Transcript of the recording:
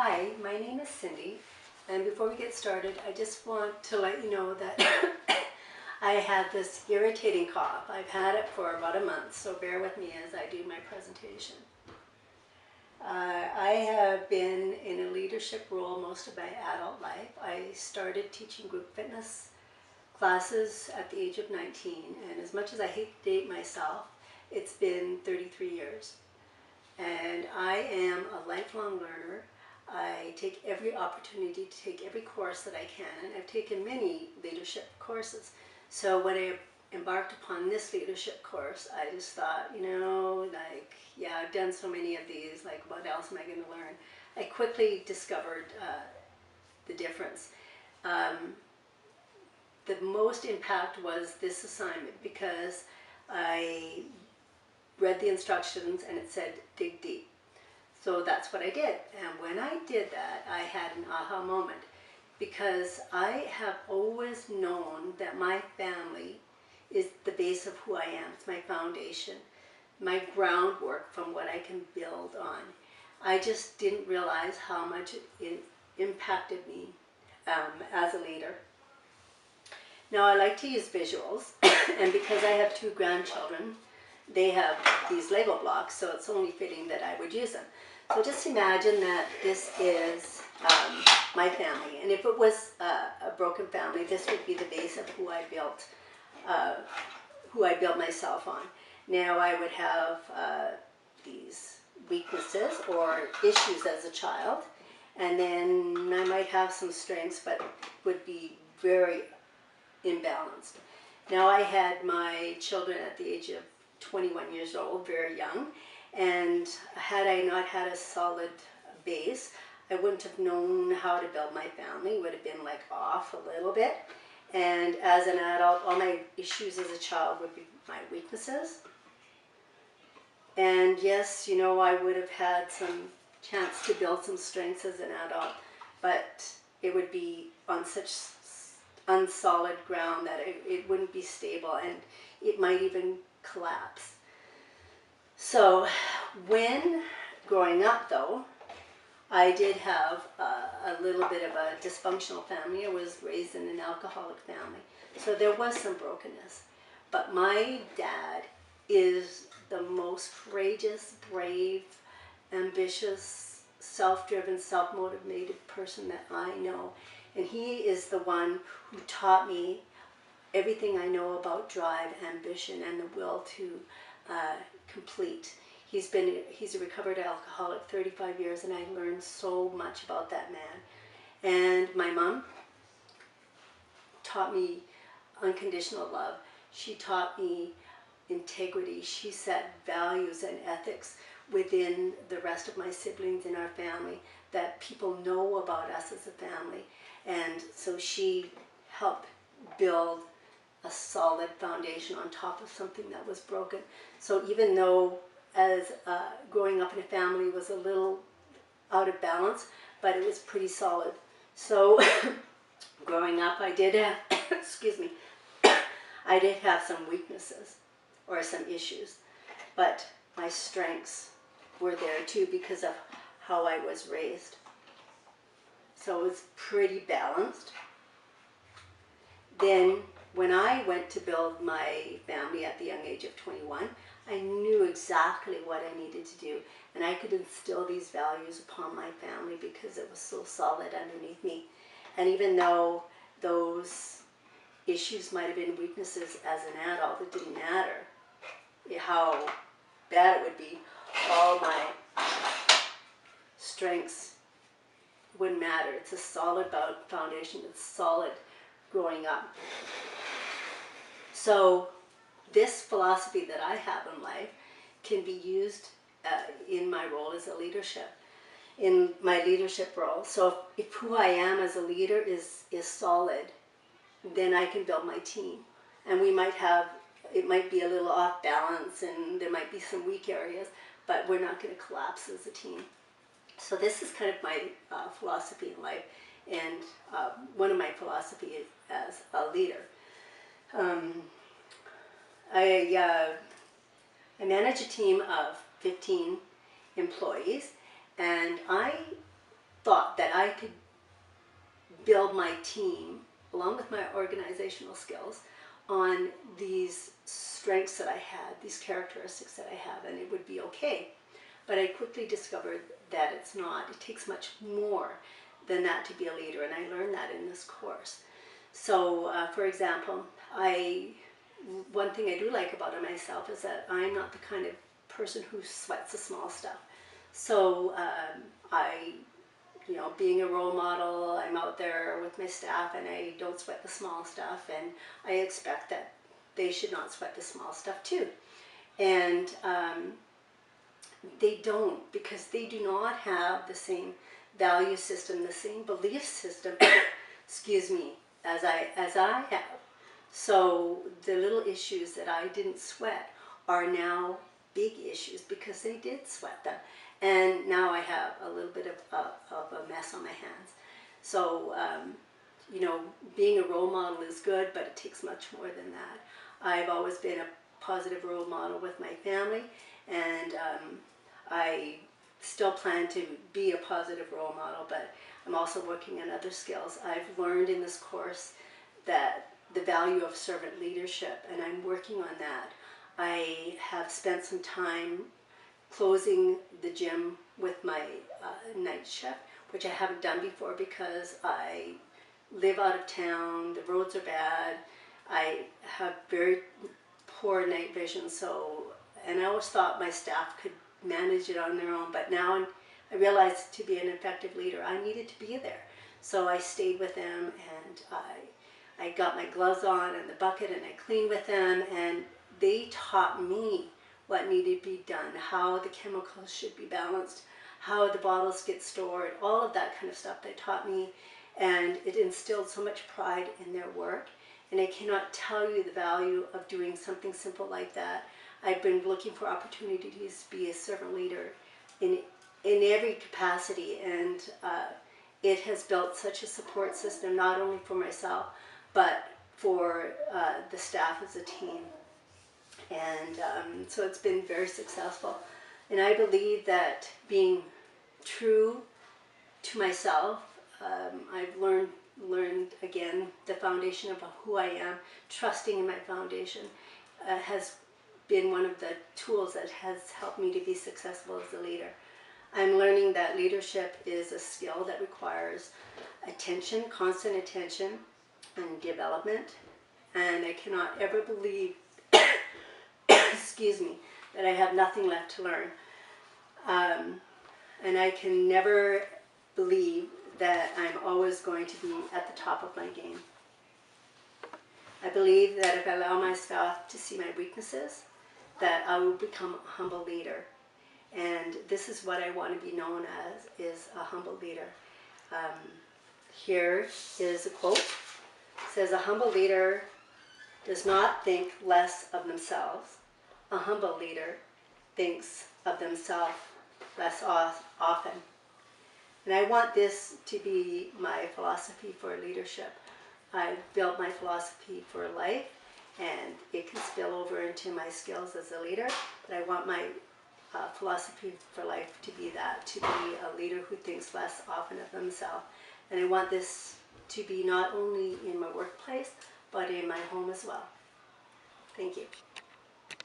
Hi, my name is Cindy, and before we get started, I just want to let you know that I have this irritating cough. I've had it for about a month, so bear with me as I do my presentation. I have been in a leadership role most of my adult life. I started teaching group fitness classes at the age of 19, and as much as I hate to date myself, it's been 33 years. And I am a lifelong learner. I take every opportunity to take every course that I can, and I've taken many leadership courses. So when I embarked upon this leadership course, I just thought, yeah, I've done so many of these, like what else am I going to learn? I quickly discovered the difference. The most impact was this assignment because I read the instructions and it said dig deep. So that's what I did. And when I did that, I had an aha moment because I have always known that my family is the base of who I am. It's my foundation, my groundwork from what I can build on. I just didn't realize how much it impacted me as a leader. Now I like to use visuals, and because I have 2 grandchildren, they have these Lego blocks, so it's only fitting that I would use them. So just imagine that this is my family, and if it was a broken family, this would be the base of who I built myself on. Now I would have these weaknesses or issues as a child, and then I might have some strengths, but would be very imbalanced. Now I had my children at the age of 21 years old, very young, and had I not had a solid base, I wouldn't have known how to build my family. It would have been like off a little bit. And as an adult, all my issues as a child would be my weaknesses. And yes, I would have had some chance to build some strengths as an adult, but it would be on such unsolid ground that it wouldn't be stable, and it might even collapse. So when growing up though, I did have a little bit of a dysfunctional family. I was raised in an alcoholic family, so there was some brokenness. But my dad is the most courageous, brave, ambitious, self-driven, self-motivated person that I know. And he is the one who taught me everything I know about drive, ambition, and the will to complete. He's a recovered alcoholic, 35 years, and I learned so much about that man. And my mom taught me unconditional love. She taught me integrity. She set values and ethics within the rest of my siblings in our family that people know about us as a family. And so she helped build a solid foundation on top of something that was broken. So even though as growing up in a family was a little out of balance, but it was pretty solid. So growing up, I did have, excuse me, I did have some weaknesses or some issues, but my strengths were there too because of how I was raised. So it was pretty balanced. Then when I went to build my family at the young age of 21, I knew exactly what I needed to do, and I could instill these values upon my family because it was so solid underneath me. And even though those issues might have been weaknesses as an adult, it didn't matter how bad it would be. All my strengths wouldn't matter. It's a solid foundation. It's solid growing up. So this philosophy that I have in life can be used in my role as a leadership, in my leadership role. So if who I am as a leader is solid, then I can build my team. And we might have, it might be a little off balance and there might be some weak areas, but we're not going to collapse as a team. So this is kind of my philosophy in life, and one of my philosophies as a leader. I manage a team of 15 employees, and I thought that I could build my team, along with my organizational skills, on these strengths that I had, these characteristics that I have, and it would be okay. But I quickly discovered that it's not. It takes much more than that to be a leader, and I learned that in this course. So, for example, one thing I do like about myself is that I'm not the kind of person who sweats the small stuff. So being a role model, I'm out there with my staff and I don't sweat the small stuff, and I expect that they should not sweat the small stuff too. And they don't, because they do not have the same value system, the same belief system, excuse me, as I have. So the little issues that I didn't sweat are now big issues because they did sweat them. And now I have a little bit of a mess on my hands. So, being a role model is good, but it takes much more than that. I've always been a positive role model with my family, and I still plan to be a positive role model, but I'm also working on other skills. I've learned in this course that the value of servant leadership, and I'm working on that. I have spent some time closing the gym with my night shift, which I haven't done before because I live out of town, the roads are bad, I have very poor night vision, and I always thought my staff could manage it on their own, but now I realized to be an effective leader, I needed to be there. So I stayed with them, and I got my gloves on and the bucket, and I cleaned with them, and they taught me what needed to be done, how the chemicals should be balanced, how the bottles get stored, all of that kind of stuff they taught me, and it instilled so much pride in their work. And I cannot tell you the value of doing something simple like that. I've been looking for opportunities to be a servant leader in every capacity, and it has built such a support system, not only for myself, but for the staff as a team. And so it's been very successful. And I believe that being true to myself, I've learned again the foundation of who I am, trusting in my foundation, has been one of the tools that has helped me to be successful as a leader. I'm learning that leadership is a skill that requires attention, constant attention, and development. And I cannot ever believe excuse me, that I have nothing left to learn. And I can never believe that I'm always going to be at the top of my game. I believe that if I allow my staff to see my weaknesses, that I will become a humble leader. And this is what I want to be known as, is a humble leader. Here is a quote. It says, "A humble leader does not think less of themselves. A humble leader thinks of themselves less often." And I want this to be my philosophy for leadership. I've built my philosophy for life, and it can spill over into my skills as a leader, but I want my philosophy for life to be that, to be a leader who thinks less often of themselves. And I want this to be not only in my workplace, but in my home as well. Thank you.